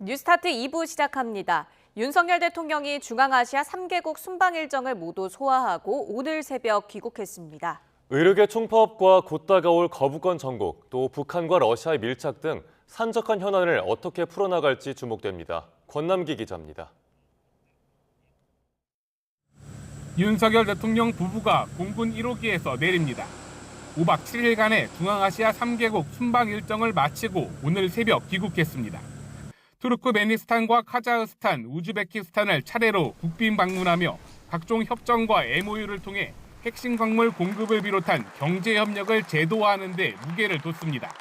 뉴스타트 2부 시작합니다. 윤석열 대통령이 중앙아시아 3개국 순방 일정을 모두 소화하고 오늘 새벽 귀국했습니다. 의료계 총파업과 곧 다가올 거부권 정국, 또 북한과 러시아의 밀착 등 산적한 현안을 어떻게 풀어나갈지 주목됩니다. 권남기 기자입니다. 윤석열 대통령 부부가 공군 1호기에서 내립니다. 5박 7일간의 중앙아시아 3개국 순방 일정을 마치고 오늘 새벽 귀국했습니다. 투르크메니스탄과 카자흐스탄, 우즈베키스탄을 차례로 국빈 방문하며 각종 협정과 MOU를 통해 핵심 광물 공급을 비롯한 경제 협력을 제도화하는 데 무게를 뒀습니다.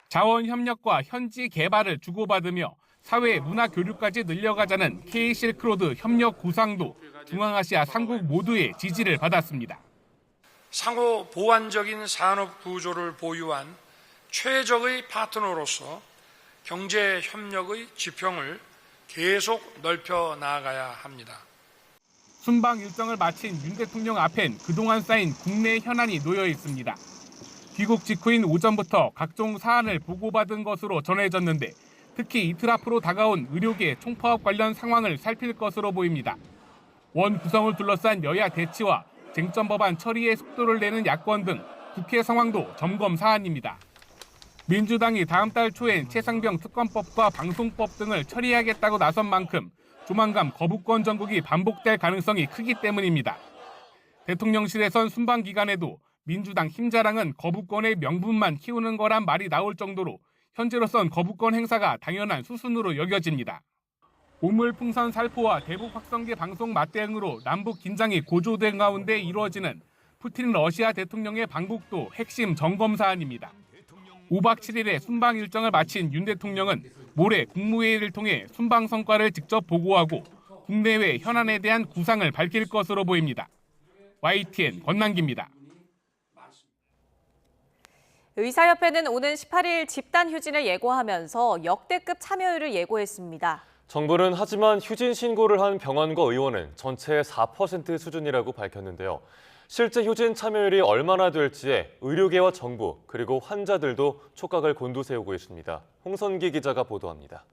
자원 협력과 현지 개발을 주고받으며 사회 문화 교류까지 늘려가자는 K-실크로드 협력 구상도 중앙아시아 3국 모두의 지지를 받았습니다. 상호 보완적인 산업 구조를 보유한 최적의 파트너로서 경제 협력의 지평을 계속 넓혀 나가야 합니다. 순방 일정을 마친 윤 대통령 앞엔 그동안 쌓인 국내 현안이 놓여 있습니다. 귀국 직후인 오전부터 각종 사안을 보고받은 것으로 전해졌는데 특히 이틀 앞으로 다가온 의료계 총파업 관련 상황을 살필 것으로 보입니다. 원 구성을 둘러싼 여야 대치와 쟁점 법안 처리에 속도를 내는 야권 등 국회 상황도 점검 사안입니다. 민주당이 다음 달 초엔 최상병 특검법과 방송법 등을 처리하겠다고 나선 만큼 조만간 거부권 정국이 반복될 가능성이 크기 때문입니다. 대통령실에선 순방 기간에도 민주당 힘자랑은 거부권의 명분만 키우는 거란 말이 나올 정도로 현재로선 거부권 행사가 당연한 수순으로 여겨집니다. 오물풍선 살포와 대북 확성기 방송 맞대응으로 남북 긴장이 고조된 가운데 이루어지는 푸틴 러시아 대통령의 방북도 핵심 점검 사안입니다. 5박 7일의 순방 일정을 마친 윤 대통령은 모레 국무회의를 통해 순방 성과를 직접 보고하고 국내외 현안에 대한 구상을 밝힐 것으로 보입니다. YTN 권남기입니다. 의사협회는 오는 18일 집단 휴진을 예고하면서 역대급 참여율을 예고했습니다. 정부는 하지만 휴진 신고를 한 병원과 의원은 전체의 4% 수준이라고 밝혔는데요. 실제 휴진 참여율이 얼마나 될지에 의료계와 정부 그리고 환자들도 촉각을 곤두세우고 있습니다. 홍선기 기자가 보도합니다.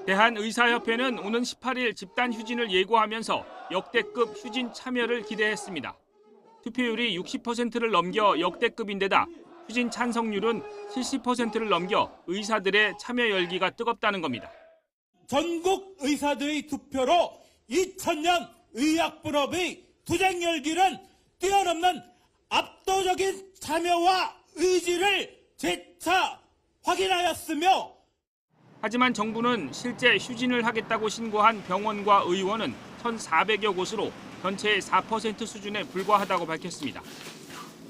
대한의사협회는 오는 18일 집단 휴진을 예고하면서 역대급 휴진 참여를 기대했습니다. 투표율이 60%를 넘겨 역대급인데다 휴진 찬성률은 70%를 넘겨 의사들의 참여 열기가 뜨겁다는 겁니다. 전국 의사들의 투표로 2000년 의학분업의 투쟁 열기는 뛰어넘는 압도적인 참여와 의지를 재차 확인하였으며 하지만 정부는 실제 휴진을 하겠다고 신고한 병원과 의원은 1,400여 곳으로 전체의 4% 수준에 불과하다고 밝혔습니다.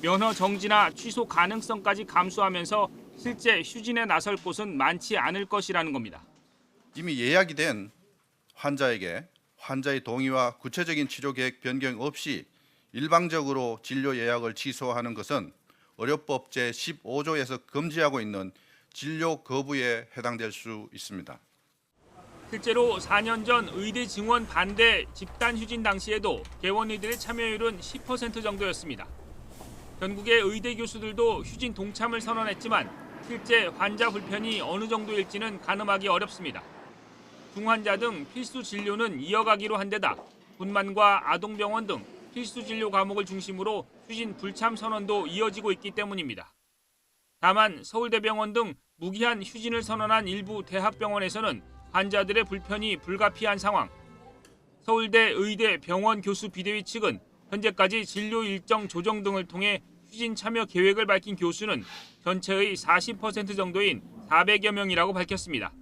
면허 정지나 취소 가능성까지 감수하면서 실제 휴진에 나설 곳은 많지 않을 것이라는 겁니다. 이미 예약이 된 환자에게 환자의 동의와 구체적인 치료 계획 변경 없이 일방적으로 진료 예약을 취소하는 것은 의료법 제15조에서 금지하고 있는 진료 거부에 해당될 수 있습니다. 실제로 4년 전 의대 증원 반대 집단 휴진 당시에도 개원의들의 참여율은 10% 정도였습니다. 전국의 의대 교수들도 휴진 동참을 선언했지만 실제 환자 불편이 어느 정도일지는 가늠하기 어렵습니다. 중환자 등 필수 진료는 이어가기로 한 데다 군만과 아동병원 등 필수 진료 과목을 중심으로 휴진 불참 선언도 이어지고 있기 때문입니다. 다만 서울대병원 등 무기한 휴진을 선언한 일부 대학병원에서는 환자들의 불편이 불가피한 상황. 서울대 의대 병원 교수 비대위 측은 현재까지 진료 일정 조정 등을 통해 휴진 참여 계획을 밝힌 교수는 전체의 40% 정도인 400여 명이라고 밝혔습니다.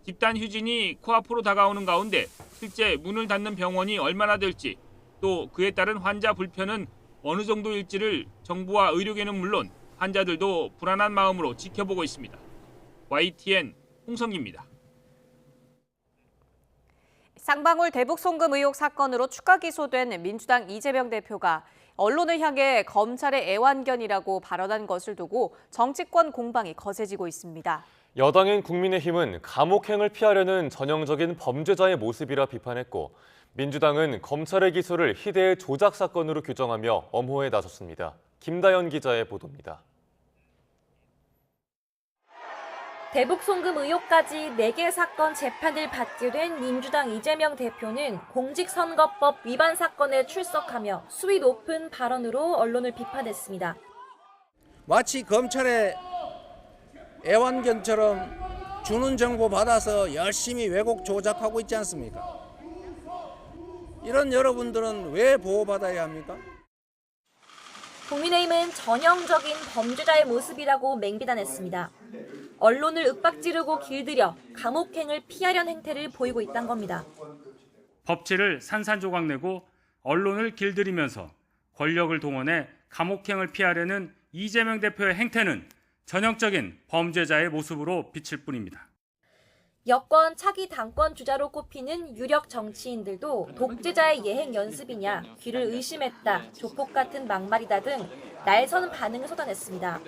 집단 휴진이 코앞으로 다가오는 가운데 실제 문을 닫는 병원이 얼마나 될지 또 그에 따른 환자 불편은 어느 정도일지를 정부와 의료계는 물론 환자들도 불안한 마음으로 지켜보고 있습니다. YTN 홍성기입니다. 쌍방울 대북 송금 의혹 사건으로 추가 기소된 민주당 이재명 대표가 언론을 향해 검찰의 애완견이라고 발언한 것을 두고 정치권 공방이 거세지고 있습니다. 여당인 국민의힘은 감옥행을 피하려는 전형적인 범죄자의 모습이라 비판했고 민주당은 검찰의 기소를 희대의 조작 사건으로 규정하며 엄호에 나섰습니다. 김다연 기자의 보도입니다. 대북 송금 의혹까지 4개 사건 재판을 받게 된 민주당 이재명 대표는 공직선거법 위반 사건에 출석하며 수위 높은 발언으로 언론을 비판했습니다. 마치 검찰의 애완견처럼 주는 정보 받아서 열심히 왜곡 조작하고 있지 않습니까? 이런 여러분들은 왜 보호받아야 합니까? 국민의힘은 전형적인 범죄자의 모습이라고 맹비난했습니다. 언론을 윽박지르고 길들여 감옥행을 피하려는 행태를 보이고 있다는 겁니다. 법치를 산산조각내고 언론을 길들이면서 권력을 동원해 감옥행을 피하려는 이재명 대표의 행태는 전형적인 범죄자의 모습으로 비칠 뿐입니다. 여권 차기 당권 주자로 꼽히는 유력 정치인들도 독재자의 예행 연습이냐, 귀를 의심했다, 조폭 같은 막말이다 등 날선 반응을 쏟아냈습니다.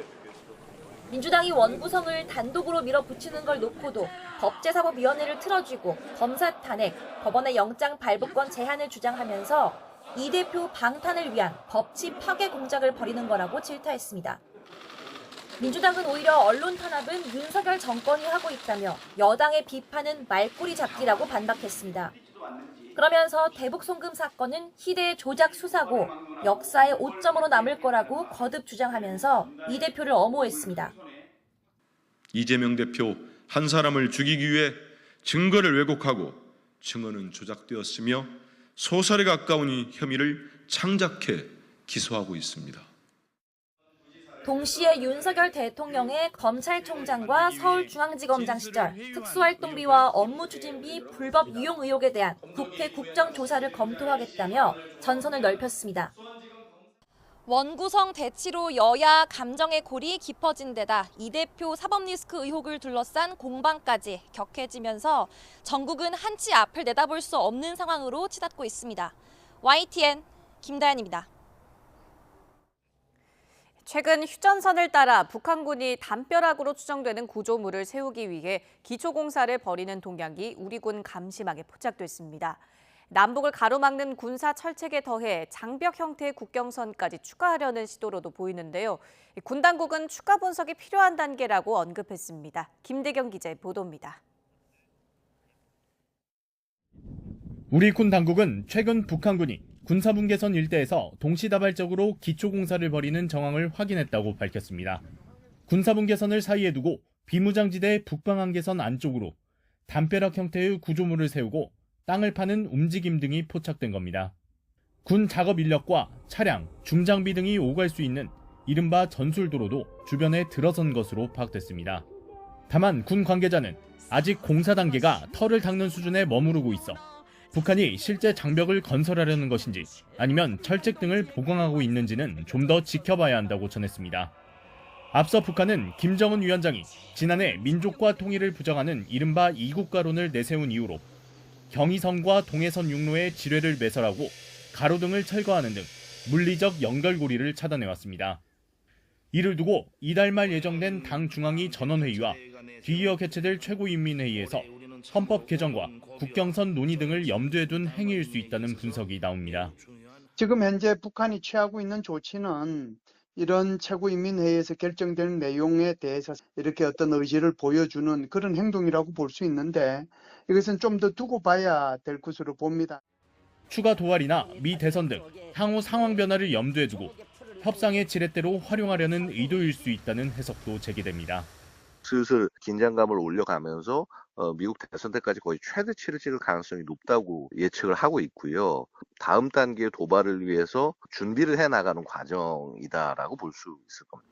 민주당이 원구성을 단독으로 밀어붙이는 걸 놓고도 법제사법위원회를 틀어쥐고 검사 탄핵, 법원의 영장 발부권 제한을 주장하면서 이 대표 방탄을 위한 법치 파괴 공작을 벌이는 거라고 질타했습니다. 민주당은 오히려 언론 탄압은 윤석열 정권이 하고 있다며 여당의 비판은 말꼬리 잡기라고 반박했습니다. 그러면서 대북 송금 사건은 희대의 조작 수사고 역사의 오점으로 남을 거라고 거듭 주장하면서 이 대표를 엄호했습니다. 이재명 대표 한 사람을 죽이기 위해 증거를 왜곡하고 증언은 조작되었으며 소설에 가까운 이 혐의를 창작해 기소하고 있습니다. 동시에 윤석열 대통령의 검찰총장과 서울중앙지검장 시절 특수활동비와 업무추진비 불법 유용 의혹에 대한 국회 국정조사를 검토하겠다며 전선을 넓혔습니다. 원구성 대치로 여야 감정의 골이 깊어진 데다 이 대표 사법리스크 의혹을 둘러싼 공방까지 격해지면서 전국은 한치 앞을 내다볼 수 없는 상황으로 치닫고 있습니다. YTN 김다연입니다. 최근 휴전선을 따라 북한군이 담벼락으로 추정되는 구조물을 세우기 위해 기초공사를 벌이는 동향이 우리 군 감시망에 포착됐습니다. 남북을 가로막는 군사 철책에 더해 장벽 형태의 국경선까지 추가하려는 시도로도 보이는데요. 군 당국은 추가 분석이 필요한 단계라고 언급했습니다. 김대경 기자의 보도입니다. 우리 군 당국은 최근 북한군이 군사분계선 일대에서 동시다발적으로 기초공사를 벌이는 정황을 확인했다고 밝혔습니다. 군사분계선을 사이에 두고 비무장지대 북방한계선 안쪽으로 담벼락 형태의 구조물을 세우고 땅을 파는 움직임 등이 포착된 겁니다. 군 작업 인력과 차량, 중장비 등이 오갈 수 있는 이른바 전술도로도 주변에 들어선 것으로 파악됐습니다. 다만 군 관계자는 아직 공사 단계가 털을 닦는 수준에 머무르고 있어 북한이 실제 장벽을 건설하려는 것인지 아니면 철책 등을 보강하고 있는지는 좀 더 지켜봐야 한다고 전했습니다. 앞서 북한은 김정은 위원장이 지난해 민족과 통일을 부정하는 이른바 이국가론을 내세운 이후로 경의선과 동해선 육로에 지뢰를 매설하고 가로등을 철거하는 등 물리적 연결고리를 차단해왔습니다. 이를 두고 이달 말 예정된 당 중앙위 전원회의와 뒤이어 개최될 최고인민회의에서 헌법 개정과 국경선 논의 등을 염두에 둔 행위일 수 있다는 분석이 나옵니다. 지금 현재 북한이 취하고 있는 조치는 이런 최고인민회의에서 결정될 내용에 대해서 이렇게 어떤 의지를 보여주는 그런 행동이라고 볼 수 있는데 이것은 좀 더 두고 봐야 될 것으로 봅니다. 추가 도발이나 미 대선 등 향후 상황 변화를 염두에 두고 협상의 지렛대로 활용하려는 의도일 수 있다는 해석도 제기됩니다. 슬슬 긴장감을 올려가면서 미국 대선 때까지 거의 최대치를 찍을 가능성이 높다고 예측을 하고 있고요. 다음 단계의 도발을 위해서 준비를 해나가는 과정이다라고 볼 수 있을 겁니다.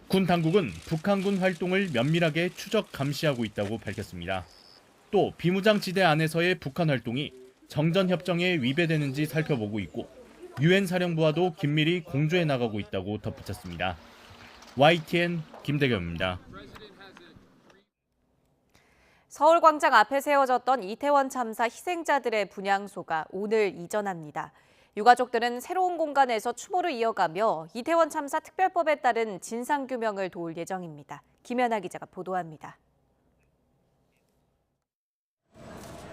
군 당국은 북한군 활동을 면밀하게 추적 감시하고 있다고 밝혔습니다. 또 비무장 지대 안에서의 북한 활동이 정전협정에 위배되는지 살펴보고 있고 유엔 사령부와도 긴밀히 공조해 나가고 있다고 덧붙였습니다. YTN 김대겸입니다. 서울광장 앞에 세워졌던 이태원 참사 희생자들의 분향소가 오늘 이전합니다. 유가족들은 새로운 공간에서 추모를 이어가며 이태원 참사 특별법에 따른 진상규명을 도울 예정입니다. 김연아 기자가 보도합니다.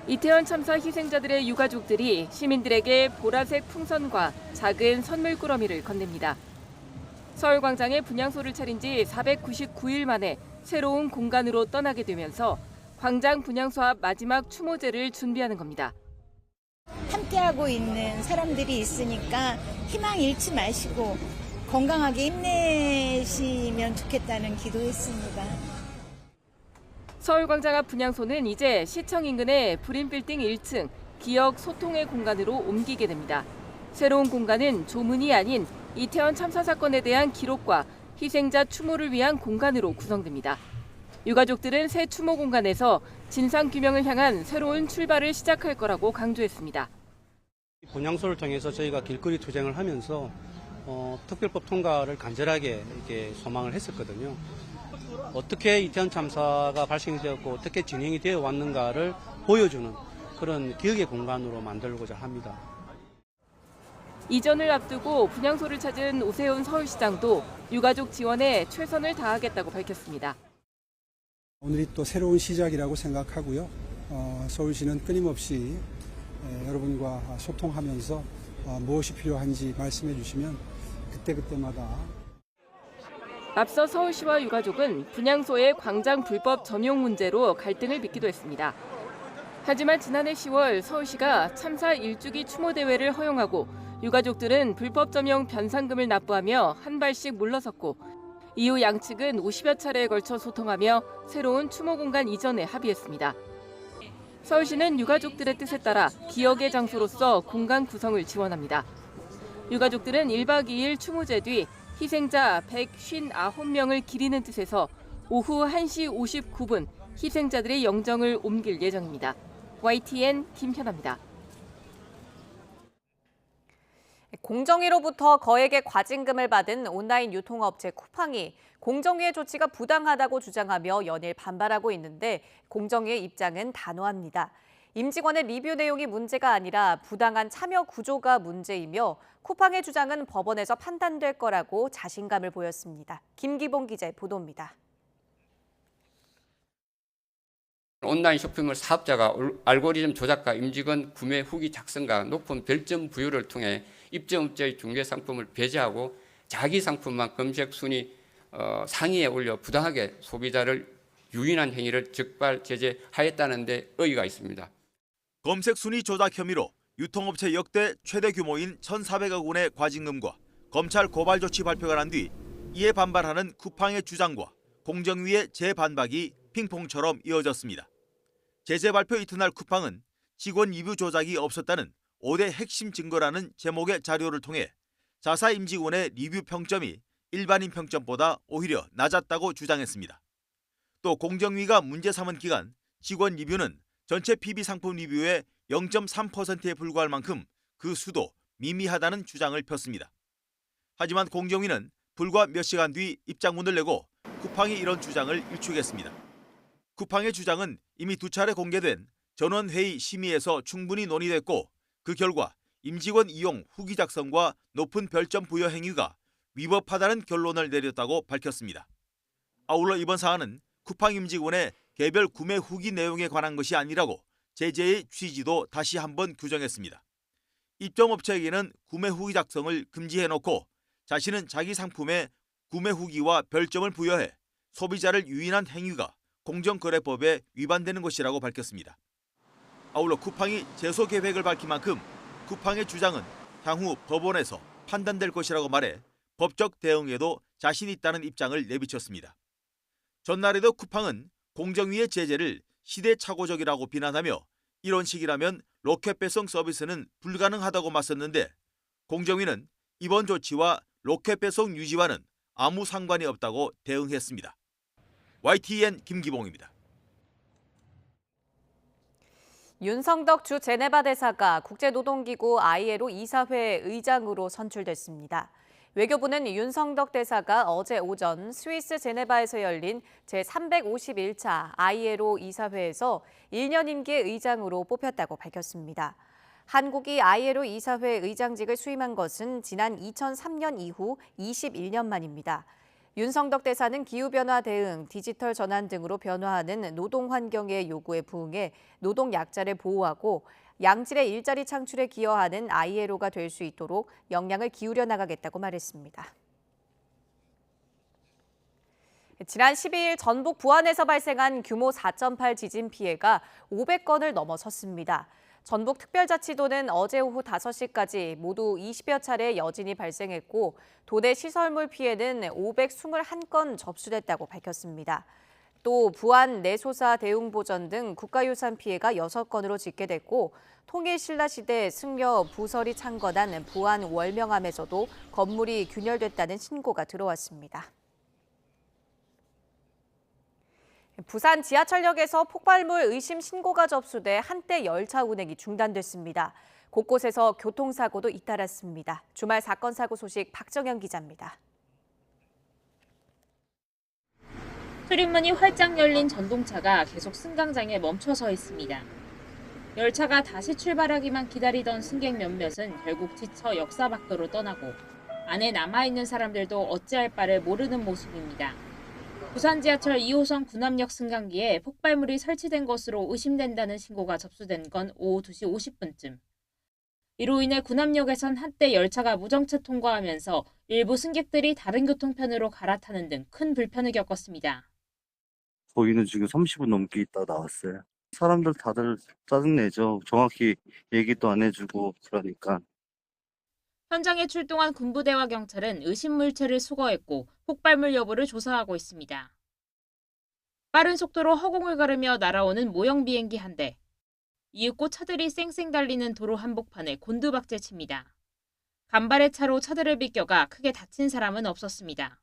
이태원 참사 희생자들의 유가족들이 시민들에게 보라색 풍선과 작은 선물 꾸러미를 건넵니다. 서울광장에 분향소를 차린 지 499일 만에 새로운 공간으로 떠나게 되면서 광장 분향소 앞 마지막 추모제를 준비하는 겁니다. 함께하고 있는 사람들이 있으니까 희망 잃지 마시고 건강하게 힘내시면 좋겠다는 기도했습니다. 서울광장 앞 분향소는 이제 시청 인근의 브림빌딩 1층 기억 소통의 공간으로 옮기게 됩니다. 새로운 공간은 조문이 아닌 이태원 참사 사건에 대한 기록과 희생자 추모를 위한 공간으로 구성됩니다. 유가족들은 새 추모 공간에서 진상규명을 향한 새로운 출발을 시작할 거라고 강조했습니다. 분향소를 통해서 저희가 길거리 투쟁을 하면서 특별법 통과를 간절하게 이렇게 소망을 했었거든요. 어떻게 이태원 참사가 발생되었고 어떻게 진행이 되어 왔는가를 보여주는 그런 기억의 공간으로 만들고자 합니다. 이전을 앞두고 분향소를 찾은 오세훈 서울시장도 유가족 지원에 최선을 다하겠다고 밝혔습니다. 오늘이 또 새로운 시작이라고 생각하고요. 서울시는 끊임없이 여러분과 소통하면서 무엇이 필요한지 말씀해 주시면 그때그때마다. 앞서 서울시와 유가족은 분향소의 광장 불법 점용 문제로 갈등을 빚기도 했습니다. 하지만 지난해 10월 서울시가 참사 1주기 추모대회를 허용하고 유가족들은 불법 점용 변상금을 납부하며 한 발씩 물러섰고 이후 양측은 50여 차례에 걸쳐 소통하며 새로운 추모 공간 이전에 합의했습니다. 서울시는 유가족들의 뜻에 따라 기억의 장소로서 공간 구성을 지원합니다. 유가족들은 1박 2일 추모제 뒤 희생자 159명을 기리는 뜻에서 오후 1시 59분 희생자들의 영정을 옮길 예정입니다. YTN 김현아입니다. 공정위로부터 거액의 과징금을 받은 온라인 유통업체 쿠팡이 공정위의 조치가 부당하다고 주장하며 연일 반발하고 있는데 공정위의 입장은 단호합니다. 임직원의 리뷰 내용이 문제가 아니라 부당한 참여 구조가 문제이며 쿠팡의 주장은 법원에서 판단될 거라고 자신감을 보였습니다. 김기봉 기자의 보도입니다. 온라인 쇼핑몰 사업자가 알고리즘 조작과 임직원 구매 후기 작성과 높은 별점 부여를 통해 입점업체의 중개 상품을 배제하고 자기 상품만 검색 순위 상위에 올려 부당하게 소비자를 유인한 행위를 적발 제재하였다는 데 의의가 있습니다. 검색 순위 조작 혐의로 유통업체 역대 최대 규모인 1,400억 원의 과징금과 검찰 고발 조치 발표가 난 뒤 이에 반발하는 쿠팡의 주장과 공정위의 재반박이 핑퐁처럼 이어졌습니다. 제재 발표 이튿날 쿠팡은 직원 리뷰 조작이 없었다는 5대 핵심 증거라는 제목의 자료를 통해 자사 임직원의 리뷰 평점이 일반인 평점보다 오히려 낮았다고 주장했습니다. 또 공정위가 문제 삼은 기간 직원 리뷰는 전체 PB 상품 리뷰의 0.3%에 불과할 만큼 그 수도 미미하다는 주장을 폈습니다. 하지만 공정위는 불과 몇 시간 뒤 입장문을 내고 쿠팡이 이런 주장을 일축했습니다. 쿠팡의 주장은 이미 2차례 공개된 전원회의 심의에서 충분히 논의됐고 그 결과 임직원 이용 후기 작성과 높은 별점 부여 행위가 위법하다는 결론을 내렸다고 밝혔습니다. 아울러 이번 사안은 쿠팡 임직원의 개별 구매 후기 내용에 관한 것이 아니라고 제재의 취지도 다시 한번 규정했습니다. 입점업체에게는 구매 후기 작성을 금지해놓고 자신은 자기 상품에 구매 후기와 별점을 부여해 소비자를 유인한 행위가 공정거래법에 위반되는 것이라고 밝혔습니다. 아울러 쿠팡이 제소 계획을 밝힌 만큼 쿠팡의 주장은 향후 법원에서 판단될 것이라고 말해 법적 대응에도 자신 있다는 입장을 내비쳤습니다. 전날에도 쿠팡은 공정위의 제재를 시대착오적이라고 비난하며 이런 식이라면 로켓 배송 서비스는 불가능하다고 맞섰는데 공정위는 이번 조치와 로켓 배송 유지와는 아무 상관이 없다고 대응했습니다. YTN 김기봉입니다. 윤성덕 주 제네바 대사가 국제노동기구 ILO 이사회 의장으로 선출됐습니다. 외교부는 윤성덕 대사가 어제 오전 스위스 제네바에서 열린 제351차 ILO 이사회에서 1년 임기 의장으로 뽑혔다고 밝혔습니다. 한국이 ILO 이사회 의장직을 수임한 것은 지난 2003년 이후 21년 만입니다. 윤성덕 대사는 기후변화 대응, 디지털 전환 등으로 변화하는 노동 환경의 요구에 부응해 노동 약자를 보호하고 양질의 일자리 창출에 기여하는 ILO가 될 수 있도록 역량을 기울여 나가겠다고 말했습니다. 지난 12일 전북 부안에서 발생한 규모 4.8 지진 피해가 500건을 넘어섰습니다. 전북특별자치도는 어제 오후 5시까지 모두 20여 차례 여진이 발생했고 도내 시설물 피해는 521건 접수됐다고 밝혔습니다. 또 부안 내소사 대웅보전 등 국가유산 피해가 6건으로 집계됐고 통일신라시대 승려 부설이 창건한 부안 월명암에서도 건물이 균열됐다는 신고가 들어왔습니다. 부산 지하철역에서 폭발물 의심 신고가 접수돼 한때 열차 운행이 중단됐습니다. 곳곳에서 교통사고도 잇따랐습니다. 주말 사건 사고 소식 박정현 기자입니다. 출입문이 활짝 열린 전동차가 계속 승강장에 멈춰 서 있습니다. 열차가 다시 출발하기만 기다리던 승객 몇몇은 결국 지쳐 역사 밖으로 떠나고 안에 남아있는 사람들도 어찌할 바를 모르는 모습입니다. 부산 지하철 2호선 군암역 승강기에 폭발물이 설치된 것으로 의심된다는 신고가 접수된 건 오후 2시 50분쯤. 이로 인해 군암역에선 한때 열차가 무정차 통과하면서 일부 승객들이 다른 교통편으로 갈아타는 등 큰 불편을 겪었습니다. 저희는 지금 30분 넘게 있다 나왔어요. 사람들 다들 짜증내죠. 정확히 얘기도 안 해주고 그러니까. 현장에 출동한 군부대와 경찰은 의심 물체를 수거했고 폭발물 여부를 조사하고 있습니다. 빠른 속도로 허공을 가르며 날아오는 모형 비행기 한 대. 이윽고 차들이 쌩쌩 달리는 도로 한복판에 곤두박질 칩니다. 간발의 차로 차들을 비껴가 크게 다친 사람은 없었습니다.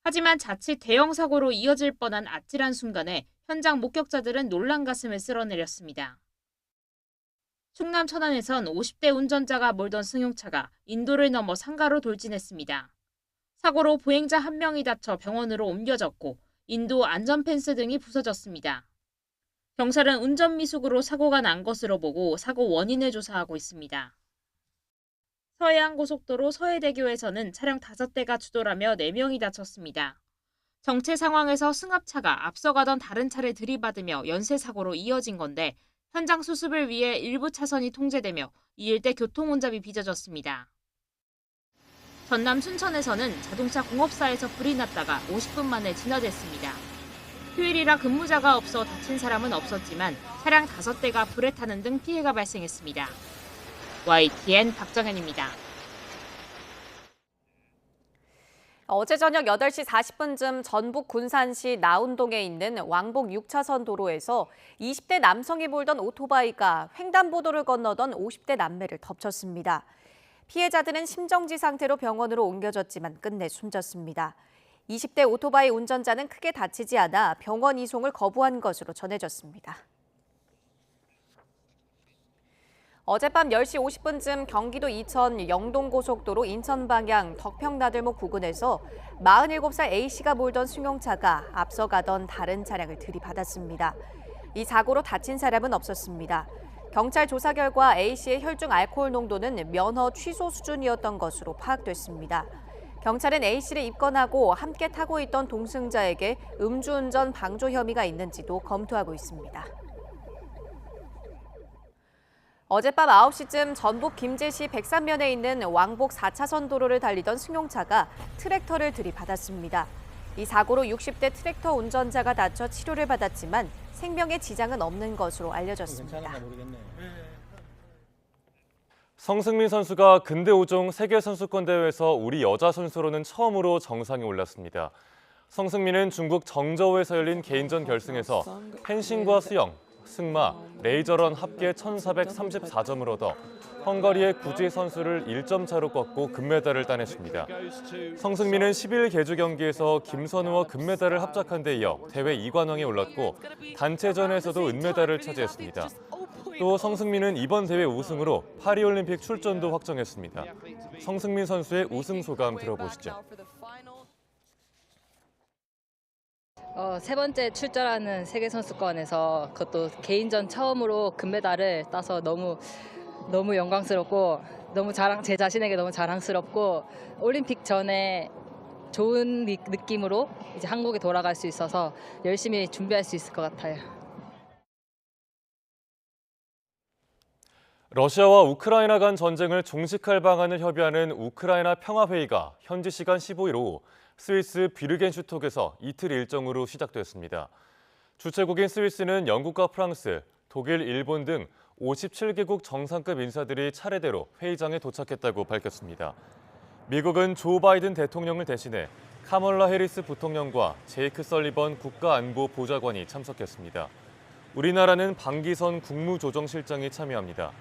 하지만 자칫 대형 사고로 이어질 뻔한 아찔한 순간에 현장 목격자들은 놀란 가슴을 쓸어내렸습니다. 충남 천안에선 50대 운전자가 몰던 승용차가 인도를 넘어 상가로 돌진했습니다. 사고로 보행자 1명이 다쳐 병원으로 옮겨졌고 인도 안전펜스 등이 부서졌습니다. 경찰은 운전 미숙으로 사고가 난 것으로 보고 사고 원인을 조사하고 있습니다. 서해안고속도로 서해대교에서는 차량 5대가 추돌하며 4명이 다쳤습니다. 정체 상황에서 승합차가 앞서가던 다른 차를 들이받으며 연쇄사고로 이어진 건데 현장 수습을 위해 일부 차선이 통제되며 이 일대 교통혼잡이 빚어졌습니다. 전남 춘천에서는 자동차 공업사에서 불이 났다가 50분 만에 진화됐습니다. 휴일이라 근무자가 없어 다친 사람은 없었지만 차량 5대가 불에 타는 등 피해가 발생했습니다. YTN 박정현입니다. 어제 저녁 8시 40분쯤 전북 군산시 나운동에 있는 왕복 6차선 도로에서 20대 남성이 몰던 오토바이가 횡단보도를 건너던 50대 남매를 덮쳤습니다. 피해자들은 심정지 상태로 병원으로 옮겨졌지만 끝내 숨졌습니다. 20대 오토바이 운전자는 크게 다치지 않아 병원 이송을 거부한 것으로 전해졌습니다. 어젯밤 10시 50분쯤 경기도 이천 영동고속도로 인천 방향 덕평나들목 부근에서 47살 A씨가 몰던 승용차가 앞서가던 다른 차량을 들이받았습니다. 이 사고로 다친 사람은 없었습니다. 경찰 조사 결과 A씨의 혈중 알코올 농도는 면허 취소 수준이었던 것으로 파악됐습니다. 경찰은 A씨를 입건하고 함께 타고 있던 동승자에게 음주운전 방조 혐의가 있는지도 검토하고 있습니다. 어젯밤 9시쯤 전북 김제시 백산면에 있는 왕복 4차선 도로를 달리던 승용차가 트랙터를 들이받았습니다. 이 사고로 60대 트랙터 운전자가 다쳐 치료를 받았지만 생명에 지장은 없는 것으로 알려졌습니다. 성승민 선수가 근대 5종 세계선수권대회에서 우리 여자 선수로는 처음으로 정상에 올랐습니다. 성승민은 중국 정저우에서 열린 개인전 결승에서 펜싱과 수영, 승마, 레이저런 합계 1,434점을 얻어 헝가리의 구지 선수를 1점 차로 꺾고 금메달을 따냈습니다. 성승민은 10일 개주 경기에서 김선우와 금메달을 합작한 데 이어 대회 2관왕에 올랐고 단체전에서도 은메달을 차지했습니다. 또 성승민은 이번 대회 우승으로 파리올림픽 출전도 확정했습니다. 성승민 선수의 우승 소감 들어보시죠. 세 번째 출전하는 세계선수권에서 그것도 개인전 처음으로 금메달을 따서 너무 영광스럽고 제 자신에게 너무 자랑스럽고 올림픽 전에 좋은 느낌으로 이제 한국에 돌아갈 수 있어서 열심히 준비할 수 있을 것 같아요. 러시아와 우크라이나 간 전쟁을 종식할 방안을 협의하는 우크라이나 평화회의가 현지 시간 15일 오후 스위스 비르겐슈톡에서 이틀 일정으로 시작됐습니다. 주최국인 스위스는 영국과 프랑스, 독일, 일본 등 57개국 정상급 인사들이 차례대로 회의장에 도착했다고 밝혔습니다. 미국은 조 바이든 대통령을 대신해 카멀라 해리스 부통령과 제이크 설리번 국가안보보좌관이 참석했습니다. 우리나라는 방기선 국무조정실장이 참여합니다.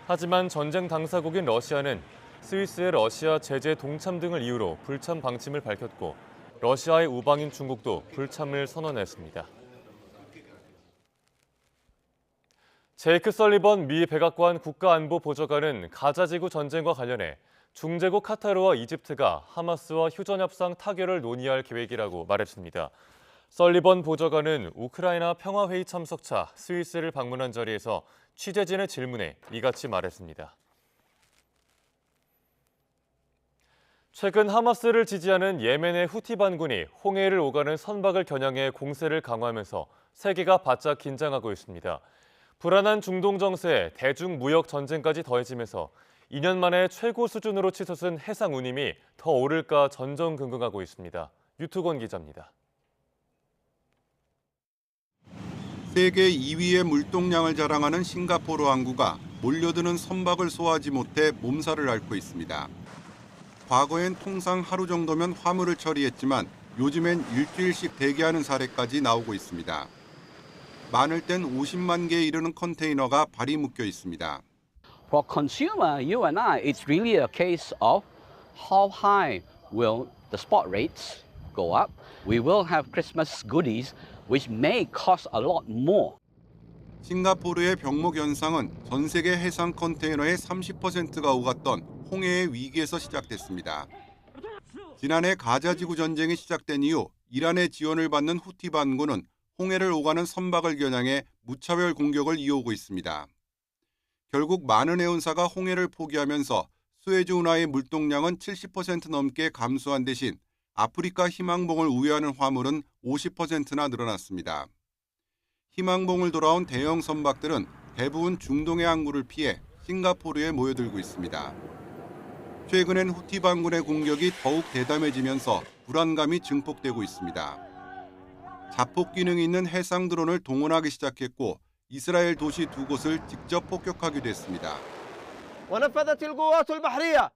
하지만 전쟁 당사국인 러시아는 스위스의 러시아 제재 동참 등을 이유로 불참 방침을 밝혔고 러시아의 우방인 중국도 불참을 선언했습니다. 제이크 설리번 미 백악관 국가안보보좌관은 가자지구 전쟁과 관련해 중재국 카타르와 이집트가 하마스와 휴전협상 타결을 논의할 계획이라고 말했습니다. 설리번 보좌관은 우크라이나 평화회의 참석차 스위스를 방문한 자리에서 취재진의 질문에 이같이 말했습니다. 최근 하마스를 지지하는 예멘의 후티 반군이 홍해를 오가는 선박을 겨냥해 공세를 강화하면서 세계가 바짝 긴장하고 있습니다. 불안한 중동 정세에 대중 무역 전쟁까지 더해지면서 2년 만에 최고 수준으로 치솟은 해상 운임이 더 오를까 전전긍긍하고 있습니다. 유투건 기자입니다. 세계 2위의 물동량을 자랑하는 싱가포르 항구가 몰려드는 선박을 소화하지 못해 몸살을 앓고 있습니다. 과거엔 통상 하루 정도면 화물을 처리했지만 요즘엔 일주일씩 대기하는 사례까지 나오고 있습니다. 많을 땐 50만 개에 이르는 컨테이너가 발이 묶여 있습니다. For consumer, you and I, it's really a case of how high will the spot rates go up. We will have Christmas goodies which may cost a lot more. 싱가포르의 병목 현상은 전 세계 해상 컨테이너의 30%가 오갔던 홍해의 위기에서 시작됐습니다. 지난해 가자지구 전쟁이 시작된 이후 이란의 지원을 받는 후티 반군은 홍해를 오가는 선박을 겨냥해 무차별 공격을 이어오고 있습니다. 결국 많은 해운사가 홍해를 포기하면서 수에즈 운하의 물동량은 70% 넘게 감소한 대신 아프리카 희망봉을 우회하는 화물은 50%나 늘어났습니다. 희망봉을 돌아온 대형 선박들은 대부분 중동의 항구를 피해 싱가포르에 모여들고 있습니다. 최근엔 후티 반군의 공격이 더욱 대담해지면서 불안감이 증폭되고 있습니다. 자폭 기능이 있는 해상 드론을 동원하기 시작했고 이스라엘 도시 두 곳을 직접 폭격하기도 했습니다. ونفذت القوات البحرية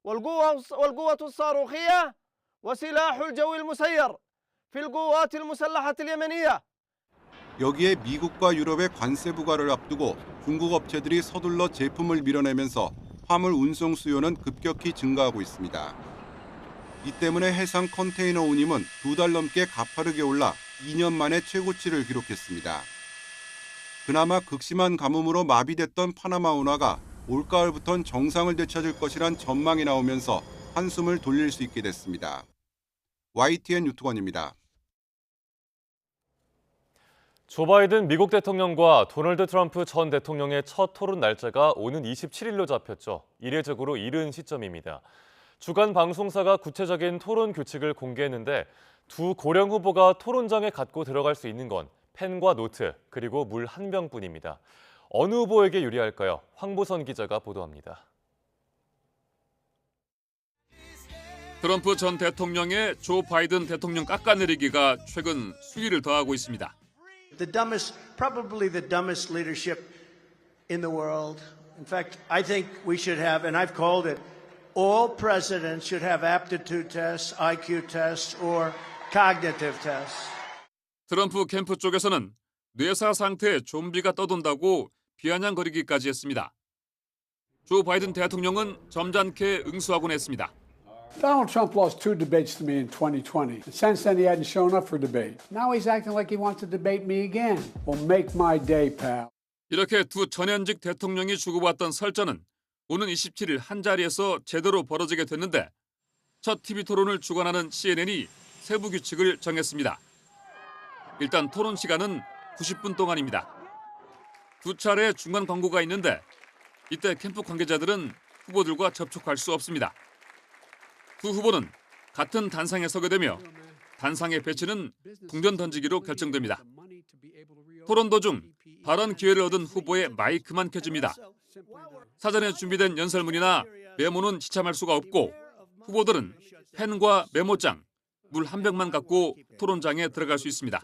والقوة الصاروخية وسلاح الجو المسير في القوات المسلحة اليمنية. 여기에 미국과 유럽의 관세 부과를 앞두고 중국 업체들이 서둘러 제품을 밀어내면서 화물 운송 수요는 급격히 증가하고 있습니다. 이 때문에 해상 컨테이너 운임은 2달 넘게 가파르게 올라 2년 만에 최고치를 기록했습니다. 그나마 극심한 가뭄으로 마비됐던 파나마 운하가 올가을부터는 정상을 되찾을 것이란 전망이 나오면서 한숨을 돌릴 수 있게 됐습니다. YTN 유투건입니다. 조 바이든 미국 대통령과 도널드 트럼프 전 대통령의 첫 토론 날짜가 오는 27일로 잡혔죠. 이례적으로 이른 시점입니다. 주간 방송사가 구체적인 토론 규칙을 공개했는데 두 고령 후보가 토론장에 갖고 들어갈 수 있는 건 펜과 노트, 그리고 물 한 병뿐입니다. 어느 후보에게 유리할까요? 황보선 기자가 보도합니다. 트럼프 전 대통령의 조 바이든 대통령 깎아내리기가 최근 수위를 더하고 있습니다. Probably the dumbest leadership in the world. In fact, I think we should have, and I've called it, all presidents should have aptitude tests, IQ tests, or cognitive tests. 트럼프 캠프 쪽에서는 뇌사 상태에 좀비가 떠돈다고 비아냥거리기까지 했습니다. 조 바이든 대통령은 점잖게 응수하곤 했습니다. Donald Trump lost 2 debates to me in 2020. Since then, he hadn't shown up for debate. Now he's acting like he wants to debate me again. Well, make my day, pal. 이렇게 두 전현직 대통령이 주고받던 설전은 오는 27일 한자리에서 제대로 벌어지게 됐는데 첫 TV 토론을 주관하는 CNN이 세부 규칙을 정했습니다. 일단 토론 시간은 90분 동안입니다. 두 차례 중간 광고가 있는데 이때 캠프 관계자들은 후보들과 접촉할 수 없습니다. 두 후보는 같은 단상에 서게 되며 단상의 배치는 동전 던지기로 결정됩니다. 토론 도중 발언 기회를 얻은 후보의 마이크만 켜집니다. 사전에 준비된 연설문이나 메모는 지참할 수가 없고 후보들은 펜과 메모장 물 한 병만 갖고 토론장에 들어갈 수 있습니다.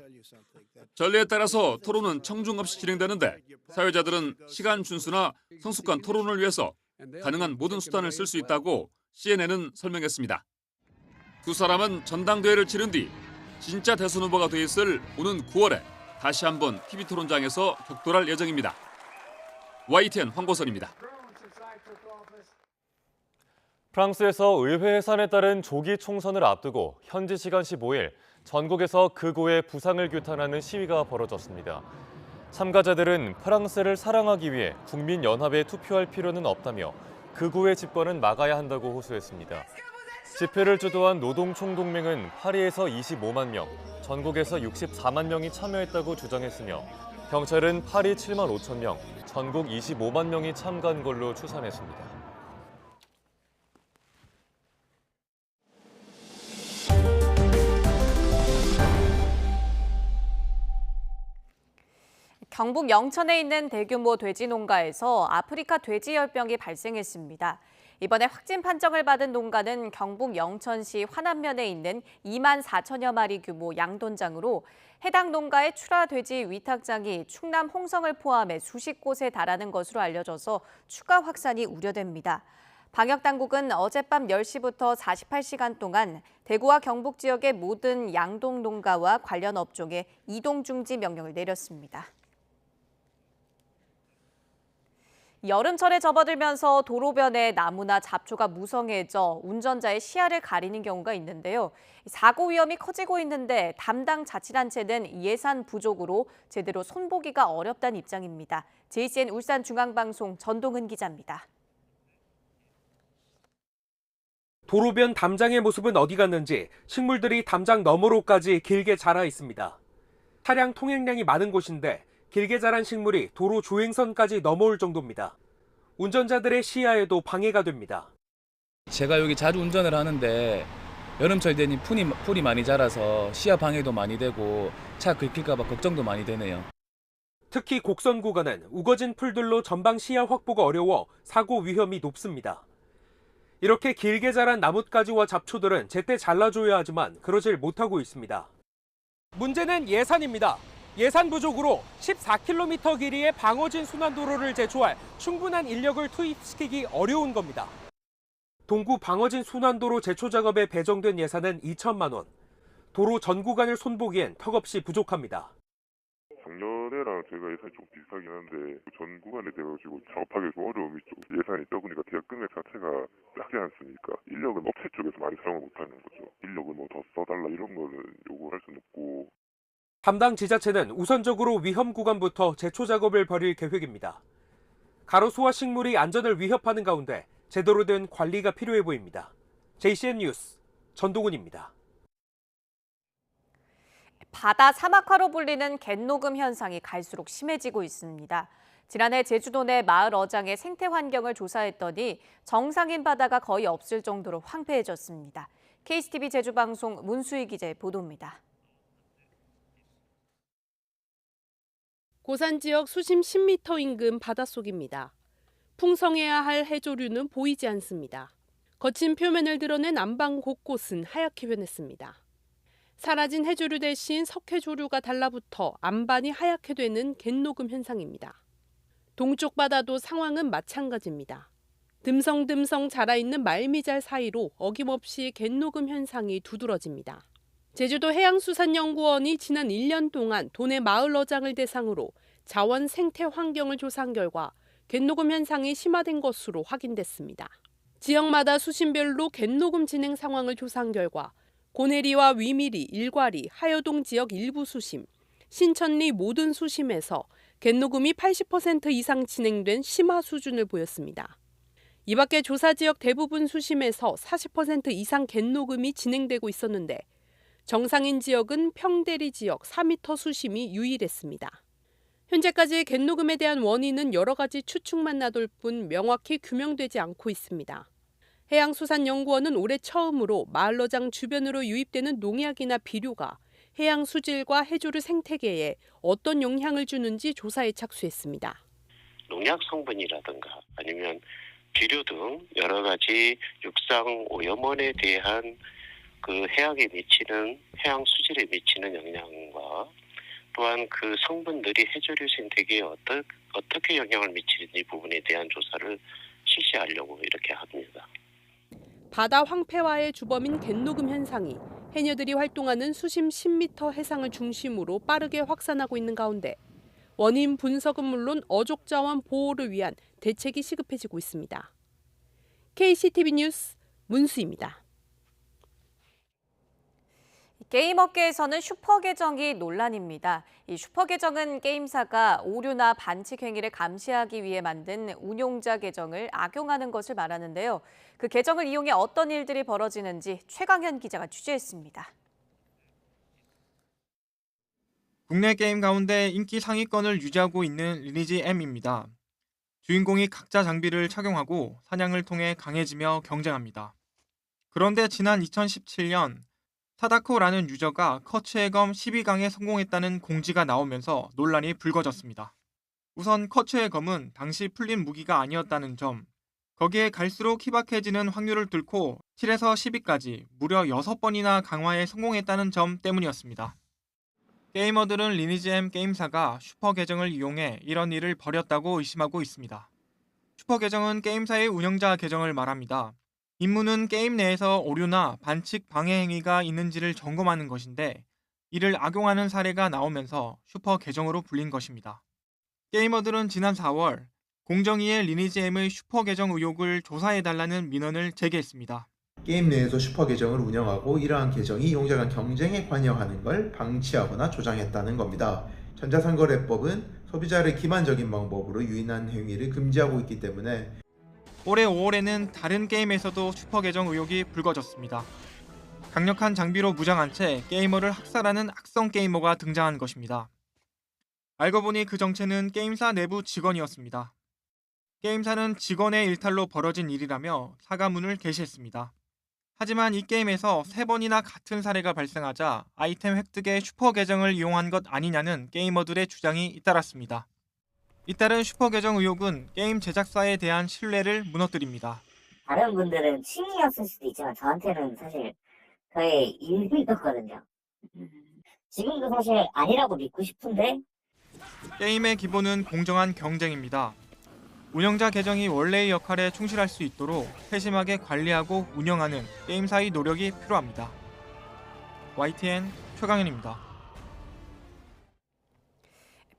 전례에 따라서 토론은 청중 없이 진행되는데 사회자들은 시간 준수나 성숙한 토론을 위해서 가능한 모든 수단을 쓸 수 있다고 CNN은 설명했습니다. 두 사람은 전당대회를 치른 뒤 진짜 대선 후보가 돼 있을 오는 9월에 다시 한번 TV토론장에서 격돌할 예정입니다. YTN 황보선입니다. 프랑스에서 의회 해산에 따른 조기 총선을 앞두고 현지 시간 15일 전국에서 극우의 부상을 규탄하는 시위가 벌어졌습니다. 참가자들은 프랑스를 사랑하기 위해 국민연합에 투표할 필요는 없다며 극우의 집권은 막아야 한다고 호소했습니다. 집회를 주도한 노동총동맹은 파리에서 25만 명, 전국에서 64만 명이 참여했다고 주장했으며 경찰은 파리 7만 5천 명, 전국 25만 명이 참가한 걸로 추산했습니다. 경북 영천에 있는 대규모 돼지 농가에서 아프리카 돼지열병이 발생했습니다. 이번에 확진 판정을 받은 농가는 경북 영천시 화남면에 있는 2만 4천여 마리 규모 양돈장으로 해당 농가의 출하 돼지 위탁장이 충남 홍성을 포함해 수십 곳에 달하는 것으로 알려져서 추가 확산이 우려됩니다. 방역당국은 어젯밤 10시부터 48시간 동안 대구와 경북 지역의 모든 양동 농가와 관련 업종에 이동 중지 명령을 내렸습니다. 여름철에 접어들면서 도로변에 나무나 잡초가 무성해져 운전자의 시야를 가리는 경우가 있는데요. 사고 위험이 커지고 있는데 담당 자치단체는 예산 부족으로 제대로 손보기가 어렵다는 입장입니다. JCN 울산중앙방송 전동은 기자입니다. 도로변 담장의 모습은 어디 갔는지 식물들이 담장 너머로까지 길게 자라 있습니다. 차량 통행량이 많은 곳인데 길게 자란 식물이 도로 조행선까지 넘어올 정도입니다. 운전자들의 시야에도 방해가 됩니다. 제가 여기 자주 운전을 하는데 여름철 되니 풀이 많이 자라서 시야 방해도 많이 되고 차 긁힐까 봐 걱정도 많이 되네요. 특히 곡선 구간은 우거진 풀들로 전방 시야 확보가 어려워 사고 위험이 높습니다. 이렇게 길게 자란 나뭇가지와 잡초들은 제때 잘라줘야 하지만 그러질 못하고 있습니다. 문제는 예산입니다. 예산 부족으로 14km 길이의 방어진 순환도로를 제초할 충분한 인력을 투입시키기 어려운 겁니다. 동구 방어진 순환도로 제초 작업에 배정된 예산은 2천만 원. 도로 전 구간을 손보기엔 턱없이 부족합니다. 작년에랑 저희가 예산이 좀 비슷하긴 한데 전 구간에 돼가지고 작업하기 좀 어려움이 좀 예산이 적으니까 계약 금액 자체가 작지 않습니까? 인력은 업체 쪽에서 많이 사용을 못하는 거죠. 인력을 뭐 더 써달라 이런 거는 요구할 수는 없고. 담당 지자체는 우선적으로 위험 구간부터 제초 작업을 벌일 계획입니다. 가로수와 식물이 안전을 위협하는 가운데 제대로 된 관리가 필요해 보입니다. JCN 뉴스 전동훈입니다. 바다 사막화로 불리는 갯녹음 현상이 갈수록 심해지고 있습니다. 지난해 제주도 내 마을 어장의 생태 환경을 조사했더니 정상인 바다가 거의 없을 정도로 황폐해졌습니다. KCTV 제주방송 문수희 기자의 보도입니다. 고산 지역 수심 10m 인근 바닷속입니다. 풍성해야 할 해조류는 보이지 않습니다. 거친 표면을 드러낸 안방 곳곳은 하얗게 변했습니다. 사라진 해조류 대신 석회조류가 달라붙어 안반이 하얗게 되는 갯녹음 현상입니다. 동쪽 바다도 상황은 마찬가지입니다. 듬성듬성 자라있는 말미잘 사이로 어김없이 갯녹음 현상이 두드러집니다. 제주도 해양수산연구원이 지난 1년 동안 도내 마을 어장을 대상으로 자원 생태 환경을 조사한 결과 갯녹음 현상이 심화된 것으로 확인됐습니다. 지역마다 수심별로 갯녹음 진행 상황을 조사한 결과 고내리와 위미리, 일과리, 하여동 지역 일부 수심, 신천리 모든 수심에서 갯녹음이 80% 이상 진행된 심화 수준을 보였습니다. 이 밖에 조사 지역 대부분 수심에서 40% 이상 갯녹음이 진행되고 있었는데 정상인 지역은 평대리 지역 4m 수심이 유일했습니다. 현재까지 갯녹음에 대한 원인은 여러 가지 추측만 나돌 뿐 명확히 규명되지 않고 있습니다. 해양수산연구원은 올해 처음으로 마을어장 주변으로 유입되는 농약이나 비료가 해양 수질과 해조류 생태계에 어떤 영향을 주는지 조사에 착수했습니다. 농약 성분이라든가 아니면 비료 등 여러 가지 육상 오염원에 대한 그 해양에 미치는 해양 수질에 미치는 영향과 또한 그 성분들이 해조류 생태계에 어떻게 영향을 미치는지 부분에 대한 조사를 실시하려고 이렇게 합니다. 바다 황폐화의 주범인 갯녹음 현상이 해녀들이 활동하는 수심 10m 해상을 중심으로 빠르게 확산하고 있는 가운데 원인 분석은 물론 어족 자원 보호를 위한 대책이 시급해지고 있습니다. KCTV 뉴스 문수입니다. 게임 업계에서는 슈퍼 계정이 논란입니다. 이 슈퍼 계정은 게임사가 오류나 반칙 행위를 감시하기 위해 만든 운용자 계정을 악용하는 것을 말하는데요. 그 계정을 이용해 어떤 일들이 벌어지는지 최강현 기자가 취재했습니다. 국내 게임 가운데 인기 상위권을 유지하고 있는 리니지 M입니다. 주인공이 각자 장비를 착용하고 사냥을 통해 강해지며 경쟁합니다. 그런데 지난 2017년 사다코라는 유저가 커츠의 검 12강에 성공했다는 공지가 나오면서 논란이 불거졌습니다. 우선 커츠의 검은 당시 풀린 무기가 아니었다는 점, 거기에 갈수록 희박해지는 확률을 뚫고 7에서 12까지 무려 6번이나 강화에 성공했다는 점 때문이었습니다. 게이머들은 리니지 M 게임사가 슈퍼 계정을 이용해 이런 일을 벌였다고 의심하고 있습니다. 슈퍼 계정은 게임사의 운영자 계정을 말합니다. 임무는 게임 내에서 오류나 반칙 방해 행위가 있는지를 점검하는 것인데 이를 악용하는 사례가 나오면서 슈퍼 계정으로 불린 것입니다. 게이머들은 지난 4월 공정위에 리니지 M의 슈퍼 계정 의혹을 조사해달라는 민원을 제기했습니다. 게임 내에서 슈퍼 계정을 운영하고 이러한 계정이 이용자 간 경쟁에 관여하는 걸 방치하거나 조장했다는 겁니다. 전자상거래법은 소비자를 기만적인 방법으로 유인한 행위를 금지하고 있기 때문에 올해 5월에는 다른 게임에서도 슈퍼 계정 의혹이 불거졌습니다. 강력한 장비로 무장한 채 게이머를 학살하는 악성 게이머가 등장한 것입니다. 알고 보니 그 정체는 게임사 내부 직원이었습니다. 게임사는 직원의 일탈로 벌어진 일이라며 사과문을 게시했습니다. 하지만 이 게임에서 3번이나 같은 사례가 발생하자 아이템 획득에 슈퍼 계정을 이용한 것 아니냐는 게이머들의 주장이 잇따랐습니다. 잇따른 슈퍼 계정 의혹은 게임 제작사에 대한 신뢰를 무너뜨립니다. 다른 분들은 취미였을 수도 있지만 저한테는 사실 저의 일이었거든요. 지금도 사실 아니라고 믿고 싶은데 게임의 기본은 공정한 경쟁입니다. 운영자 계정이 원래의 역할에 충실할 수 있도록 세심하게 관리하고 운영하는 게임사의 노력이 필요합니다. YTN 최강현입니다.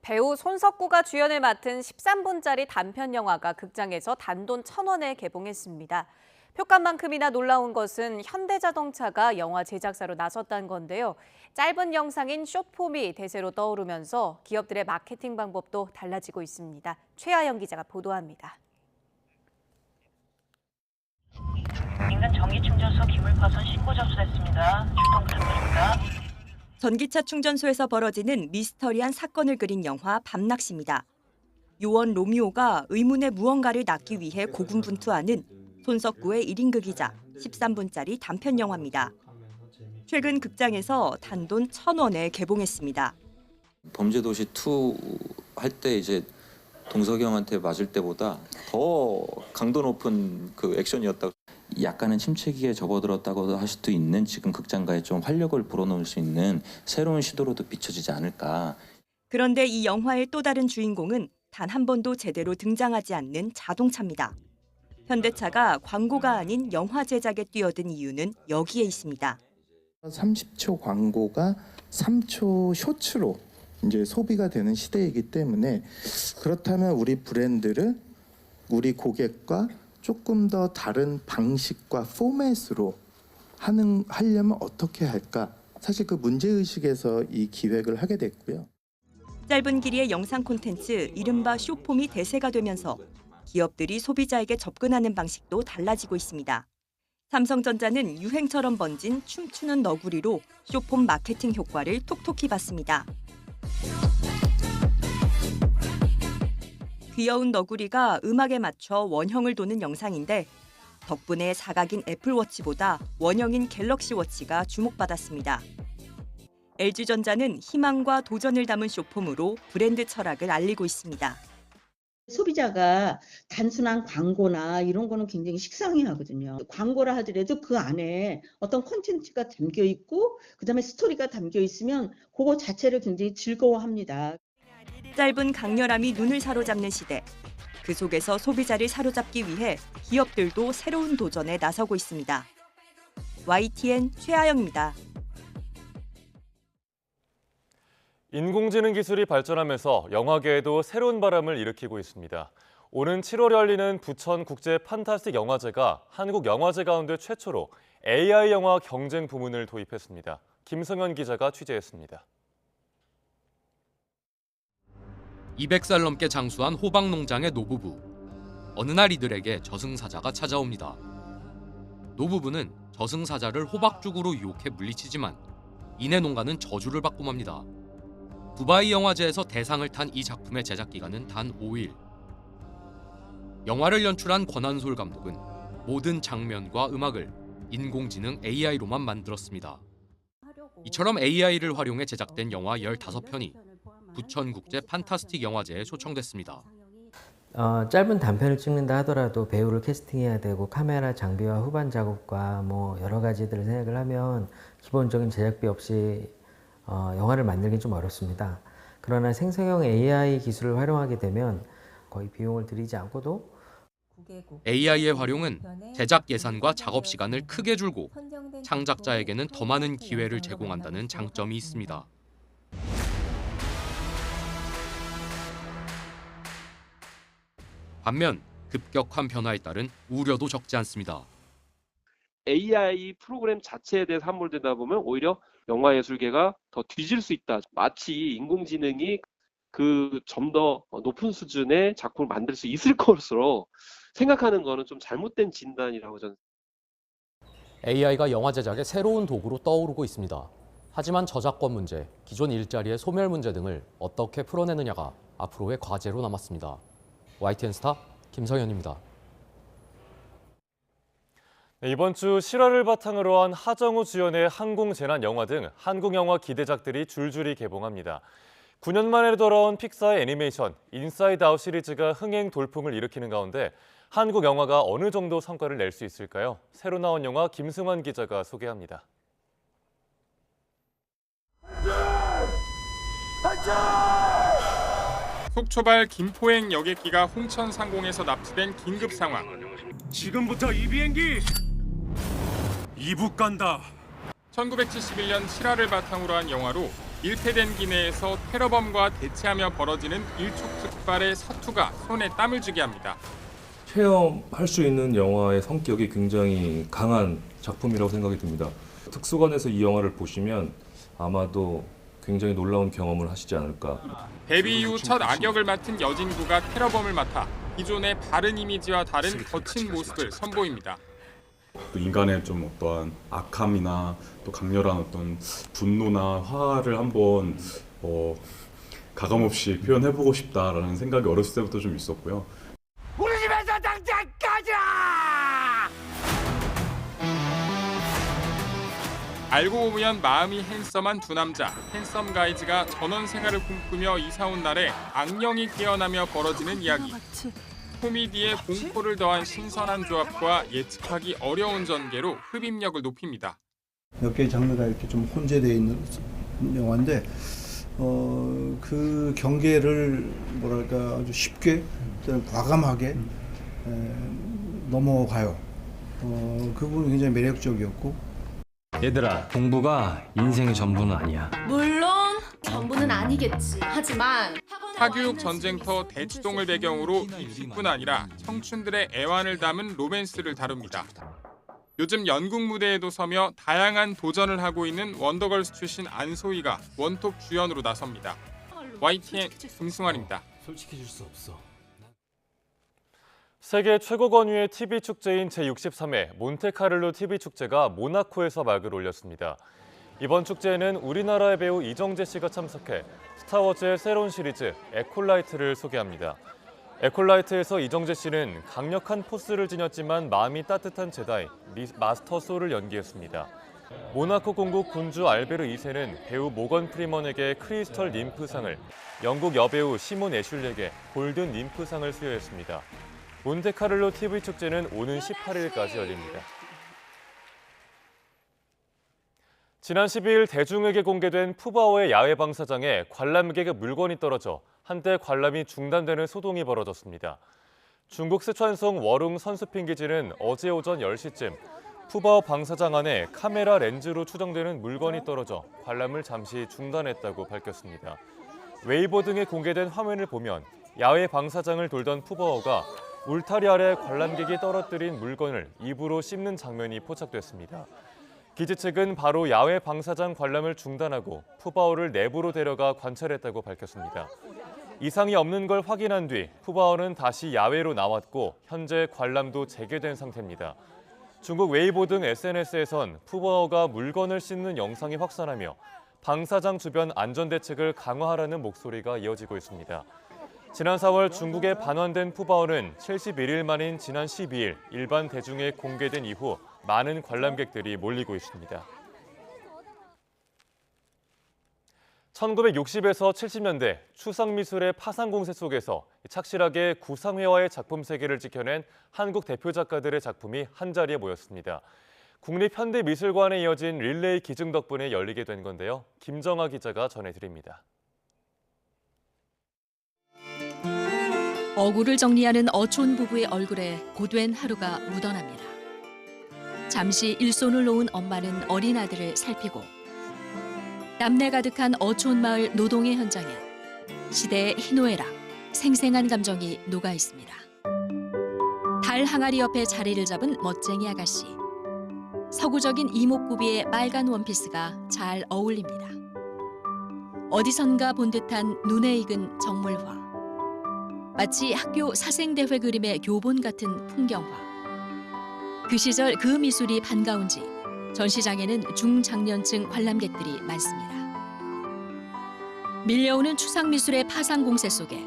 배우 손석구가 주연을 맡은 13분짜리 단편 영화가 극장에서 단돈 1,000원에 개봉했습니다. 표값만큼이나 놀라운 것은 현대자동차가 영화 제작사로 나섰다는 건데요. 짧은 영상인 숏폼이 대세로 떠오르면서 기업들의 마케팅 방법도 달라지고 있습니다. 최하영 기자가 보도합니다. 인근 전기충전소 기물파손 신고 접수됐습니다. 출동 부탁드립니다. 전기차 충전소에서 벌어지는 미스터리한 사건을 그린 영화 밤낚시입니다. 요원 로미오가 의문의 무언가를 낳기 위해 고군분투하는 손석구의 1인극이자 13분짜리 단편 영화입니다. 최근 극장에서 단돈 1,000원에 개봉했습니다. 범죄도시 2 할 때 이제 동석이 형한테 맞을 때보다 더 강도 높은 그 액션이었다고. 약간은 침체기에 접어들었다고 할 수도 있는 지금 극장가에 좀 활력을 불어넣을 수 있는 새로운 시도로도 비춰지지 않을까. 그런데 이 영화의 또 다른 주인공은 단 한 번도 제대로 등장하지 않는 자동차입니다. 현대차가 광고가 아닌 영화 제작에 뛰어든 이유는 여기에 있습니다. 30초 광고가 3초 쇼츠로 이제 소비가 되는 시대이기 때문에 그렇다면 우리 브랜드를 우리 고객과 조금 더 다른 방식과 포맷으로 하려면 어떻게 할까? 사실 그 문제의식에서 이 기획을 하게 됐고요. 짧은 길이의 영상 콘텐츠 이른바 숏폼이 대세가 되면서 기업들이 소비자에게 접근하는 방식도 달라지고 있습니다. 삼성전자는 유행처럼 번진 춤추는 너구리로 숏폼 마케팅 효과를 톡톡히 봤습니다. 귀여운 너구리가 음악에 맞춰 원형을 도는 영상인데 덕분에 사각인 애플워치보다 원형인 갤럭시워치가 주목받았습니다. LG전자는 희망과 도전을 담은 숏폼으로 브랜드 철학을 알리고 있습니다. 소비자가 단순한 광고나 이런 거는 굉장히 식상해하거든요. 광고라 하더라도 그 안에 어떤 콘텐츠가 담겨 있고 그다음에 스토리가 담겨 있으면 그거 자체를 굉장히 즐거워합니다. 짧은 강렬함이 눈을 사로잡는 시대. 그 속에서 소비자를 사로잡기 위해 기업들도 새로운 도전에 나서고 있습니다. YTN 최아영입니다. 인공지능 기술이 발전하면서 영화계에도 새로운 바람을 일으키고 있습니다. 오는 7월에 열리는 부천 국제 판타스틱 영화제가 한국 영화제 가운데 최초로 AI 영화 경쟁 부문을 도입했습니다. 김성현 기자가 취재했습니다. 200살 넘게 장수한 호박 농장의 노부부. 어느 날 이들에게 저승사자가 찾아옵니다. 노부부는 저승사자를 호박죽으로 유혹해 물리치지만 이내 농가는 저주를 받고 맙니다. 두바이 영화제에서 대상을 탄 이 작품의 제작 기간은 단 5일. 영화를 연출한 권한솔 감독은 모든 장면과 음악을 인공지능 AI로만 만들었습니다. 이처럼 AI를 활용해 제작된 영화 15편이 부천국제 판타스틱 영화제에 초청됐습니다. 짧은 단편을 찍는다 하더라도 배우를 캐스팅해야 되고 카메라 장비와 후반 작업과 뭐 여러 가지들을 생각을 하면 기본적인 제작비 없이 영화를 만들기 좀 어렵습니다. 그러나 생성형 AI 기술을 활용하게 되면 거의 비용을 들이지 않고도 AI의 활용은 제작 예산과 작업 시간을 크게 줄고 창작자에게는 더 많은 기회를 제공한다는 장점이 있습니다. 반면 급격한 변화에 따른 우려도 적지 않습니다. AI 프로그램 자체에 대해서 함몰되다 보면 오히려 영화예술계가 더 뒤질 수 있다. 마치 인공지능이 그 좀 더 높은 수준의 작품을 만들 수 있을 것으로 생각하는 거는 좀 잘못된 진단이라고 저는. AI가 영화 제작의 새로운 도구로 떠오르고 있습니다. 하지만 저작권 문제, 기존 일자리의 소멸 문제 등을 어떻게 풀어내느냐가 앞으로의 과제로 남았습니다. YTN 스타 김성현입니다. 이번 주 실화를 바탕으로 한 하정우 주연의 항공재난 영화 등 한국 영화 기대작들이 줄줄이 개봉합니다. 9년 만에 돌아온 픽사의 애니메이션 인사이드 아웃 시리즈가 흥행 돌풍을 일으키는 가운데 한국 영화가 어느 정도 성과를 낼 수 있을까요? 새로 나온 영화 김승환 기자가 소개합니다. 속초발 김포행 여객기가 홍천 상공에서 납치된 긴급 상황. 지금부터 이 비행기 이북 간다. 1971년 실화를 바탕으로 한 영화로 밀폐된 기내에서 테러범과 대치하며 벌어지는 일촉즉발의 사투가 손에 땀을 쥐게 합니다. 체험할 수 있는 영화의 성격이 굉장히 강한 작품이라고 생각이 듭니다. 특수관에서 이 영화를 보시면 아마도 굉장히 놀라운 경험을 하시지 않을까. 데뷔 이후 첫 악역을 맡은 여진구가 테러범을 맡아 기존의 바른 이미지와 다른 거친 모습을 선보입니다. 또 인간의 좀 어떠한 악함이나 또 강렬한 어떤 분노나 화를 한번 가감없이 표현해보고 싶다라는 생각이 어렸을 때부터 좀 있었고요. 우리 집에서 당장 가자! 알고 보면 마음이 핸섬한 두 남자, 핸섬 가이즈가 전원 생활을 꿈꾸며 이사 온 날에 악령이 깨어나며 벌어지는 이야기. 코미디에 공포를 더한 신선한 조합과 예측하기 어려운 전개로 흡입력을 높입니다. 몇 개의 장르가 이렇게 좀 혼재되어 있는 영화인데 그 경계를 뭐랄까 아주 쉽게 과감하게 넘어가요. 그 부분이 굉장히 매력적이었고. 얘들아, 공부가 인생의 전부는 아니야. 물론 전부는 아니겠지. 하지만 사교육 전쟁터 대치동을 배경으로 이집뿐 아니라 청춘들의 애환을 담은 로맨스를 다룹니다. 요즘 연극 무대에도 서며 다양한 도전을 하고 있는 원더걸스 출신 안소희가 원톱 주연으로 나섭니다. YTN 김승환입니다. 솔직해질 수 없어. 세계 최고 권위의 TV 축제인 제63회 몬테카를로 TV 축제가 모나코에서 막을 올렸습니다. 이번 축제에는 우리나라의 배우 이정재 씨가 참석해 스타워즈의 새로운 시리즈 에콜라이트를 소개합니다. 에콜라이트에서 이정재 씨는 강력한 포스를 지녔지만 마음이 따뜻한 제다이 마스터 소를 연기했습니다. 모나코 공국 군주 알베르 2세는 배우 모건 프리먼에게 크리스털 님프상을, 영국 여배우 시몬 애슐리에게 골든 님프상을 수여했습니다. 몬테카를로 TV 축제는 오는 18일까지 열립니다. 지난 12일 대중에게 공개된 푸바오의 야외 방사장에 관람객의 물건이 떨어져 한때 관람이 중단되는 소동이 벌어졌습니다. 중국 스촨성 워룽 선수핑 기지는 어제 오전 10시쯤 푸바오 방사장 안에 카메라 렌즈로 추정되는 물건이 떨어져 관람을 잠시 중단했다고 밝혔습니다. 웨이보 등에 공개된 화면을 보면 야외 방사장을 돌던 푸바오가 울타리 아래 관람객이 떨어뜨린 물건을 입으로 씹는 장면이 포착됐습니다. 기지 측은 바로 야외 방사장 관람을 중단하고 푸바오를 내부로 데려가 관찰했다고 밝혔습니다. 이상이 없는 걸 확인한 뒤 푸바오는 다시 야외로 나왔고 현재 관람도 재개된 상태입니다. 중국 웨이보 등 SNS에선 푸바오가 물건을 씹는 영상이 확산하며 방사장 주변 안전대책을 강화하라는 목소리가 이어지고 있습니다. 지난 4월 중국에 반환된 푸바오는 71일 만인 지난 12일 일반 대중에 공개된 이후 많은 관람객들이 몰리고 있습니다. 1960에서 70년대 추상미술의 파상 공세 속에서 착실하게 구상회화의 작품 세계를 지켜낸 한국 대표 작가들의 작품이 한자리에 모였습니다. 국립현대미술관에 이어진 릴레이 기증 덕분에 열리게 된 건데요. 김정아 기자가 전해드립니다. 어구를 정리하는 어촌 부부의 얼굴에 고된 하루가 묻어납니다. 잠시 일손을 놓은 엄마는 어린 아들을 살피고 남내 가득한 어촌 마을 노동의 현장에 시대의 희노애락, 생생한 감정이 녹아 있습니다. 달 항아리 옆에 자리를 잡은 멋쟁이 아가씨. 서구적인 이목구비의 빨간 원피스가 잘 어울립니다. 어디선가 본 듯한 눈에 익은 정물화. 마치 학교 사생대회 그림의 교본 같은 풍경화. 그 시절 그 미술이 반가운지 전시장에는 중장년층 관람객들이 많습니다. 밀려오는 추상미술의 파상 공세 속에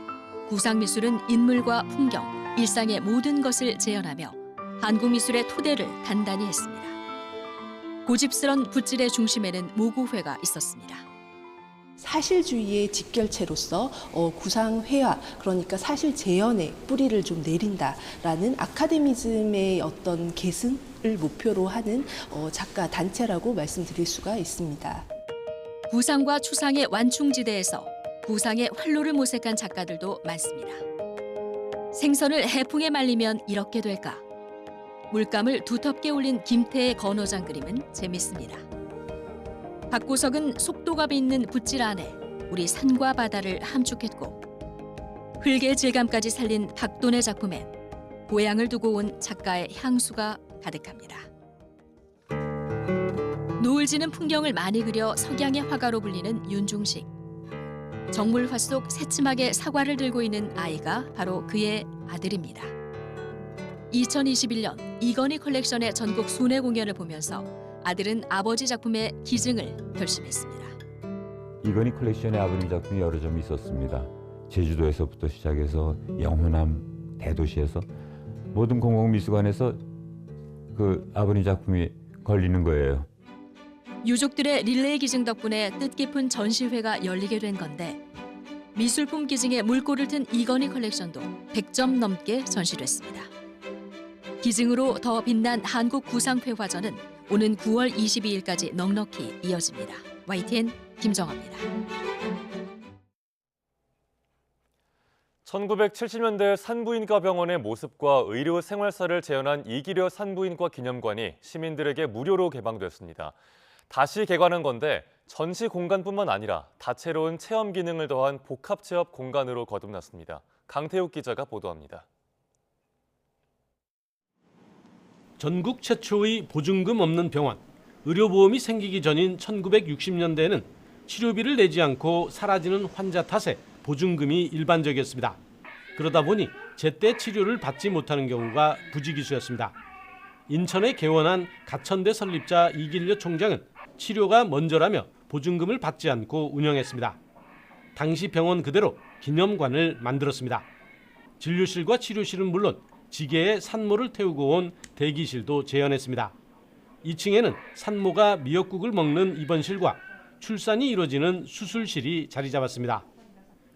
구상미술은 인물과 풍경, 일상의 모든 것을 재현하며 한국미술의 토대를 단단히 했습니다. 고집스런 붓질의 중심에는 모구회가 있었습니다. 사실주의의 직결체로서 구상회화, 그러니까 사실 재현의 뿌리를 좀 내린다라는 아카데미즘의 어떤 계승을 목표로 하는 작가 단체라고 말씀드릴 수가 있습니다. 구상과 추상의 완충지대에서 구상의 활로를 모색한 작가들도 많습니다. 생선을 해풍에 말리면 이렇게 될까? 물감을 두텁게 올린 김태의 건어장 그림은 재밌습니다. 박구석은 속도감이 있는 붓질 안에 우리 산과 바다를 함축했고 흙의 질감까지 살린 박돈의 작품엔 고향을 두고 온 작가의 향수가 가득합니다. 노을 지는 풍경을 많이 그려 석양의 화가로 불리는 윤중식. 정물화 속 새침하게 사과를 들고 있는 아이가 바로 그의 아들입니다. 2021년 이건희 컬렉션의 전국 순회 공연을 보면서 아들은 아버지 작품의 기증을 결심했습니다. 이건희 컬렉션의 아버님 작품이 여러 점이 있었습니다. 제주도에서부터 시작해서 영호남 대도시에서 모든 공공미술관에서 그 아버님 작품이 걸리는 거예요. 유족들의 릴레이 기증 덕분에 뜻깊은 전시회가 열리게 된 건데 미술품 기증에 물꼬를 튼 이건희 컬렉션도 100점 넘게 전시됐습니다. 기증으로 더 빛난 한국 구상회화전은 오는 9월 22일까지 넉넉히 이어집니다. YTN 김정아입니다. 1970년대 산부인과 병원의 모습과 의료 생활사를 재현한 이기려 산부인과 기념관이 시민들에게 무료로 개방됐습니다. 다시 개관한 건데 전시 공간뿐만 아니라 다채로운 체험 기능을 더한 복합 체험 공간으로 거듭났습니다. 강태욱 기자가 보도합니다. 전국 최초의 보증금 없는 병원, 의료보험이 생기기 전인 1960년대에는 치료비를 내지 않고 사라지는 환자 탓에 보증금이 일반적이었습니다. 그러다 보니 제때 치료를 받지 못하는 경우가 부지기수였습니다. 인천에 개원한 가천대 설립자 이길려 총장은 치료가 먼저라며 보증금을 받지 않고 운영했습니다. 당시 병원 그대로 기념관을 만들었습니다. 진료실과 치료실은 물론 지게에 산모를 태우고 온 대기실도 재현했습니다. 2층에는 산모가 미역국을 먹는 입원실과 출산이 이루어지는 수술실이 자리 잡았습니다.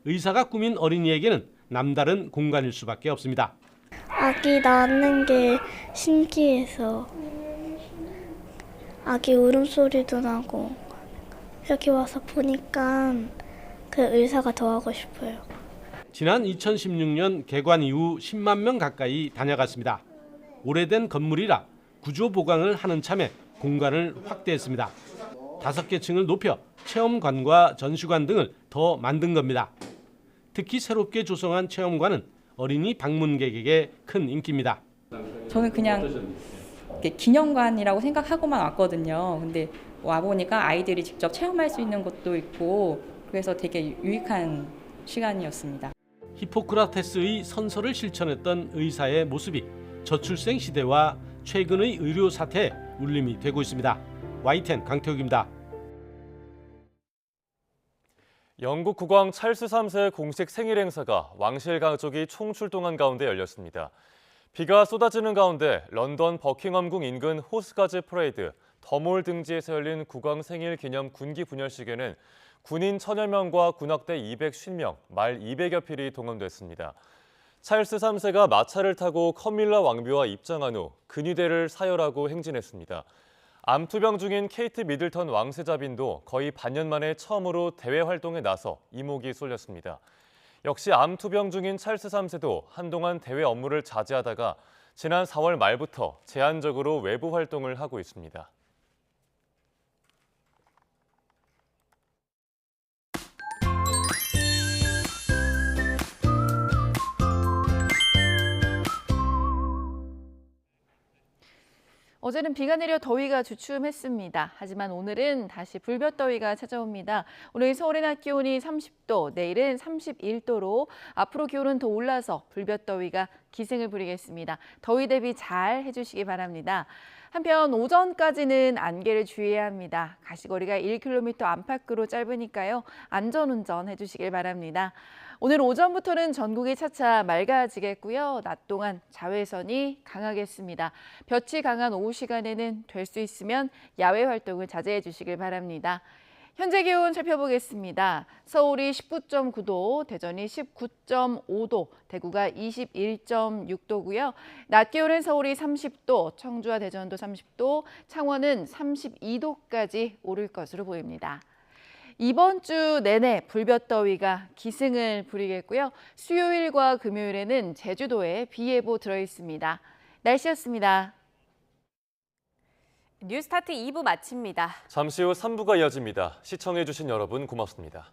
의사가 꾸민 어린이에게는 남다른 공간일 수밖에 없습니다. 아기 낳는 게 신기해서 아기 울음소리도 나고 여기 와서 보니까 그 의사가 더 하고 싶어요. 지난 2016년 개관 이후 10만 명 가까이 다녀갔습니다. 오래된 건물이라 구조 보강을 하는 참에 공간을 확대했습니다. 5개 층을 높여 체험관과 전시관 등을 더 만든 겁니다. 특히 새롭게 조성한 체험관은 어린이 방문객에게 큰 인기입니다. 저는 그냥 기념관이라고 생각하고만 왔거든요. 근데 와보니까 아이들이 직접 체험할 수 있는 것도 있고 그래서 되게 유익한 시간이었습니다. 히포크라테스의 선서를 실천했던 의사의 모습이 저출생 시대와 최근의 의료 사태에 울림이 되고 있습니다. YTN 강태욱입니다. 영국 국왕 찰스 3세의 공식 생일 행사가 왕실 가족이 총출동한 가운데 열렸습니다. 비가 쏟아지는 가운데 런던 버킹엄궁 인근 호스가즈 퍼레이드 더몰 등지에서 열린 국왕 생일 기념 군기 분열식에는 군인 1000여 명과 군악대 250명, 말 200여 필이 동원됐습니다. 찰스 3세가 마차를 타고 커밀라 왕비와 입장한 후 근위대를 사열하고 행진했습니다. 암 투병 중인 케이트 미들턴 왕세자빈도 거의 반년 만에 처음으로 대외 활동에 나서 이목이 쏠렸습니다. 역시 암 투병 중인 찰스 3세도 한동안 대외 업무를 자제하다가 지난 4월 말부터 제한적으로 외부 활동을 하고 있습니다. 어제는 비가 내려 더위가 주춤했습니다. 하지만 오늘은 다시 불볕더위가 찾아옵니다. 오늘 서울의 낮 기온이 30도, 내일은 31도로 앞으로 기온은 더 올라서 불볕더위가 기승을 부리겠습니다. 더위 대비 잘 해주시기 바랍니다. 한편 오전까지는 안개를 주의해야 합니다. 가시거리가 1km 안팎으로 짧으니까요. 안전운전 해주시길 바랍니다. 오늘 오전부터는 전국이 차차 맑아지겠고요. 낮 동안 자외선이 강하겠습니다. 볕이 강한 오후 시간에는 될 수 있으면 야외 활동을 자제해 주시길 바랍니다. 현재 기온 살펴보겠습니다. 서울이 19.9도, 대전이 19.5도, 대구가 21.6도고요. 낮 기온은 서울이 30도, 청주와 대전도 30도, 창원은 32도까지 오를 것으로 보입니다. 이번 주 내내 불볕더위가 기승을 부리겠고요. 수요일과 금요일에는 제주도에 비 예보 들어있습니다. 날씨였습니다. 뉴스타트 2부 마칩니다. 잠시 후 3부가 이어집니다. 시청해주신 여러분 고맙습니다.